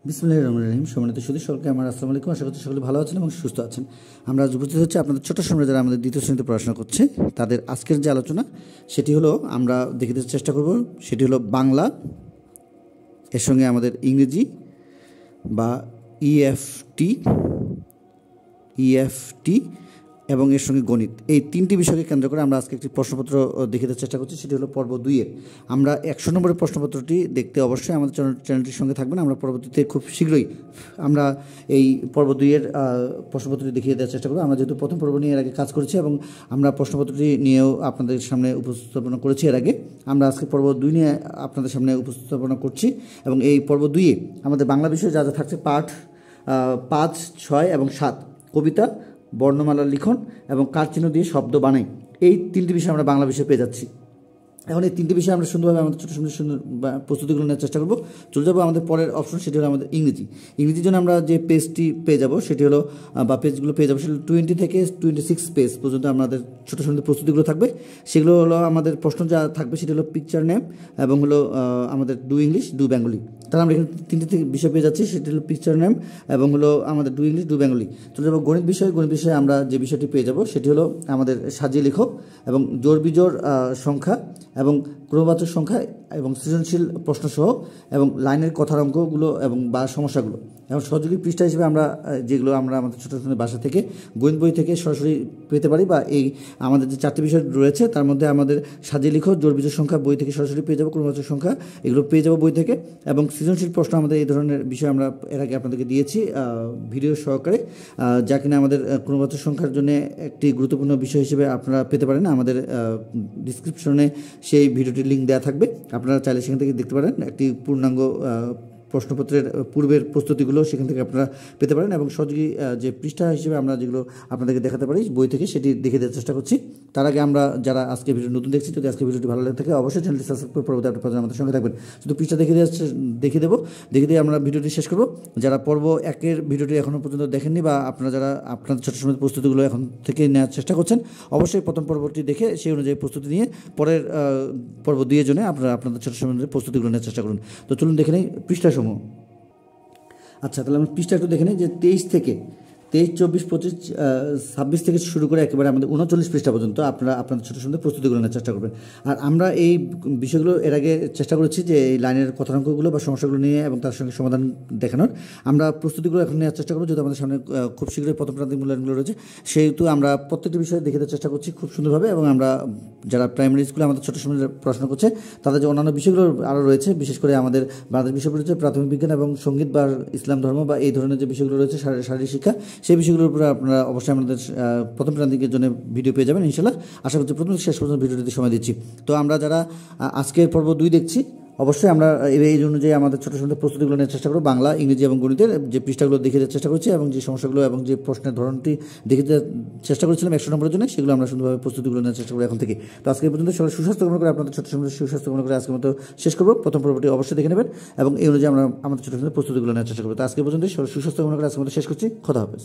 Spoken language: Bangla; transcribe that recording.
বিসমিল্লাহির রহমানির রহিম। সম্মানিত সুধী সকলকে আমার আসসালামু আলাইকুম। আশা করছি সকলে ভালো আছেন এবং সুস্থ আছেন। আমরা আজ উপস্থিত হচ্ছে আপনাদের ছোট সময় যারা আমাদের দ্বিতীয় শ্রেণীতে পড়াশোনা করছে তাদের আজকের যে আলোচনা সেটি হলো আমরা দেখিতে চেষ্টা করব, সেটি হলো বাংলা, এর সঙ্গে আমাদের ইংরেজি বা ইএফটি এবং এর সঙ্গে গণিত, এই তিনটি বিষয়কে কেন্দ্র করে আমরা আজকে একটি প্রশ্নপত্র দেখাতে চেষ্টা করছি। সেটি হলো পর্ব 2-এর। আমরা 100 নম্বরের প্রশ্নপত্রটি দেখতে অবশ্যই আমাদের চ্যানেলটির সঙ্গে থাকবেন। আমরা পরবর্তীতে খুব শীঘ্রই আমরা এই পর্ব 2-এর প্রশ্নপত্রটি দেখিয়ে দেওয়ার চেষ্টা করব। আমরা যেহেতু প্রথম পর্ব নিয়ে এর আগে কাজ করেছি এবং আমরা প্রশ্নপত্রটি নিয়েও আপনাদের সামনে উপস্থাপনা করেছি এর আগে, আমরা আজকে পর্ব 2 নিয়ে আপনাদের সামনে উপস্থাপনা করছি। এবং এই পর্ব 2-এ আমাদের বাংলা বিষয়ে যা যা থাকছে, পাঠ 5, 6 এবং 7, কবিতা, বর্ণমালার লিখন এবং কারচিহ্ন দিয়ে শব্দ বানাই, এই তিনটি বিষয় আমরা বাংলা বিষয়ে পেয়ে যাচ্ছি। এখন এই তিনটি বিষয়ে আমরা সুন্দরভাবে আমাদের ছোটো সুন্দর প্রস্তুতিগুলো নেওয়ার চেষ্টা করব। চলে যাবো আমাদের পরের অপশন, সেটি হলো আমাদের ইংরেজি। ইংরেজির জন্য আমরা যে পেজটি পেয়ে যাব সেটি হলো বা পেজগুলো পেয়ে যাবো সেটি 20 থেকে 26 পেজ পর্যন্ত আমাদের ছোটো সুন্দর প্রস্তুতিগুলো থাকবে। সেগুলো হলো আমাদের প্রশ্ন যা থাকবে সেটি হলো পিকচার নেম এবং হলো আমাদের 2 ইংলিশ 2 বেঙ্গলি। তাহলে আমরা এখানে তিনটি বিষয় পেয়ে যাচ্ছি, সেটি হলো পিকচার নেম এবং হলো আমাদের 2 ইংলিশ 2 বেঙ্গলি। চলে যাবো গণিত বিষয়। গণিত বিষয়ে আমরা যে বিষয়টি পেয়ে যাব সেটি হলো আমাদের সাজিয়ে লেখো এবং জোড় বিজোড় সংখ্যা এবং ক্রমবাচক সংখ্যা এবং সৃজনশীল প্রশ্নসহ এবং লাইনের কথার অঙ্কগুলো এবং বা সমস্যাগুলো এবং সহযোগী পৃষ্ঠা হিসেবে আমরা যেগুলো আমরা আমাদের ছোটো ছোটো বাসা থেকে গণিত বই থেকে সরাসরি পেতে পারি, বা এই আমাদের যে 4টি বিষয় রয়েছে তার মধ্যে আমাদের সাজিয়ে লিখো, জোড় বিজোড় সংখ্যা বই থেকে সরাসরি পেয়ে যাবো, ক্রমবাচক সংখ্যা এগুলো পেয়ে যাবো বই থেকে, এবং সৃজনশীল প্রশ্ন আমাদের এই ধরনের বিষয় আমরা এর আগে আপনাদেরকে দিয়েছি ভিডিও সহকারে, যা কিনা আমাদের ক্রমবাচক সংখ্যার জন্য একটি গুরুত্বপূর্ণ বিষয় হিসেবে আপনারা পেতে পারেন। আমাদের ডিসক্রিপশনে সেই ভিডিওটির লিঙ্ক দেওয়া থাকবে, আপনারা চাইলে সেখান থেকে দেখতে পারেন। একটি পূর্ণাঙ্গ প্রশ্নপত্রের পূর্বের প্রস্তুতিগুলো সেখান থেকে আপনারা পেতে পারেন এবং সহযোগী যে পৃষ্ঠা হিসেবে আমরা যেগুলো আপনাদেরকে দেখাতে পারি বই থেকে সেটি দেখে দেওয়ার চেষ্টা করছি। তার আগে আমরা যারা আজকে ভিডিও নতুন দেখছি, যদি আজকে ভিডিওটি ভালো লাগে থাকে অবশ্যই চ্যানেলটি সাবস্ক্রাইব করে পরবর্তী আপডেট আমাদের সঙ্গে থাকবেন। শুধু পৃষ্ঠা দেখে দিয়ে আমরা ভিডিওটি শেষ করব। যারা পর্ব 1-এর ভিডিওটি এখনও পর্যন্ত দেখেননি বা আপনারা যারা আপনাদের ছোটো সময় প্রস্তুতিগুলো এখন থেকে নেওয়ার চেষ্টা করছেন, অবশ্যই প্রথম পর্বটি দেখে সেই অনুযায়ী প্রস্তুতি নিয়ে পরের পর্ব 2-এর জন্য আপনারা আপনাদের ছোটো সময় প্রস্তুতিগুলো নেওয়ার চেষ্টা করুন। তো চলুন দেখে নেই পৃষ্ঠাসমূহ। আচ্ছা, তাহলে আমরা পৃষ্ঠা একটু দেখে নিই যে 23, 24, 25, 26 থেকে শুরু করে একেবারে আমাদের 39 পৃষ্ঠা পর্যন্ত আপনারা আপনাদের ছোটো সুন্দর প্রস্তুতিগুলো নেওয়ার চেষ্টা করবেন। আর আমরা এই বিষয়গুলো এর আগে চেষ্টা করেছি যে এই লাইনের কথাঙ্কগুলো বা সমস্যাগুলো নিয়ে এবং তার সঙ্গে সমাধান দেখানোর আমরা প্রস্তুতিগুলো এখন নেওয়ার চেষ্টা করবো। যেহেতু আমাদের সামনে খুব শীঘ্রই প্রথম প্রান্তিক মূল্যায়নগুলো রয়েছে, সেহেতু আমরা প্রত্যেকটি বিষয়ে দেখে দেওয়ার চেষ্টা করছি খুব সুন্দরভাবে। এবং আমরা যারা প্রাইমারি স্কুলে আমাদের ছোটো সময় পড়াশোনা করছে তাদের যে অন্যান্য বিষয়গুলো আরও রয়েছে, বিশেষ করে আমাদের বাংলাদেশ বিষয় রয়েছে প্রাথমিক বিজ্ঞান এবং সঙ্গীত বা ইসলাম ধর্ম বা এই ধরনের যে বিষয়গুলো রয়েছে শারীরিক শিক্ষা, সেই বিষয়গুলোর উপরে আপনারা অবশ্যই আমাদের প্রথম প্রান্তিকের জন্য ভিডিও পেয়ে যাবেন ইনশাল্লাহ। আশা করছি প্রথম শেষ পর্যন্ত ভিডিওটিতে সময় দিচ্ছি। তো আমরা যারা আজকের পর্ব 2 দেখছি, অবশ্যই আমরা এই অনুযায়ী আমাদের ছোটো ছোটো প্রস্তুতিগুলো নেওয়ার চেষ্টা করব। বাংলা, ইংরেজি এবং গণিতের যে পৃষ্ঠাগুলো দেখে দেওয়ার চেষ্টা করছি এবং যে সমস্যাগুলো এবং যে প্রশ্নের ধরনটি দেখে দেওয়ার চেষ্টা করেছিলাম 100 নম্বরের জন্য, সেগুলো আমরা সুন্দরভাবে প্রস্তুতিগুলো নেওয়ার চেষ্টা করবো এখন থেকে। তো আজকে পর্যন্ত সবাই সুস্বাস্থ্য কামনা করে আপনাদের ছোটো সময় সুস্বাস্থ্য কামনা করে আজকের মতো শেষ করবো। প্রথম পর্বটি অবশ্যই দেখে নেবেন এবং এই অনুযায়ী আমরা আমাদের ছোটো ছোটো প্রস্তুতিগুলো নেওয়ার চেষ্টা করবো। তো আজকে পর্যন্ত সবাই সুস্বাস্থ্য কামনা করে আজকের মতো শেষ করছি। খোদা হাফেজ।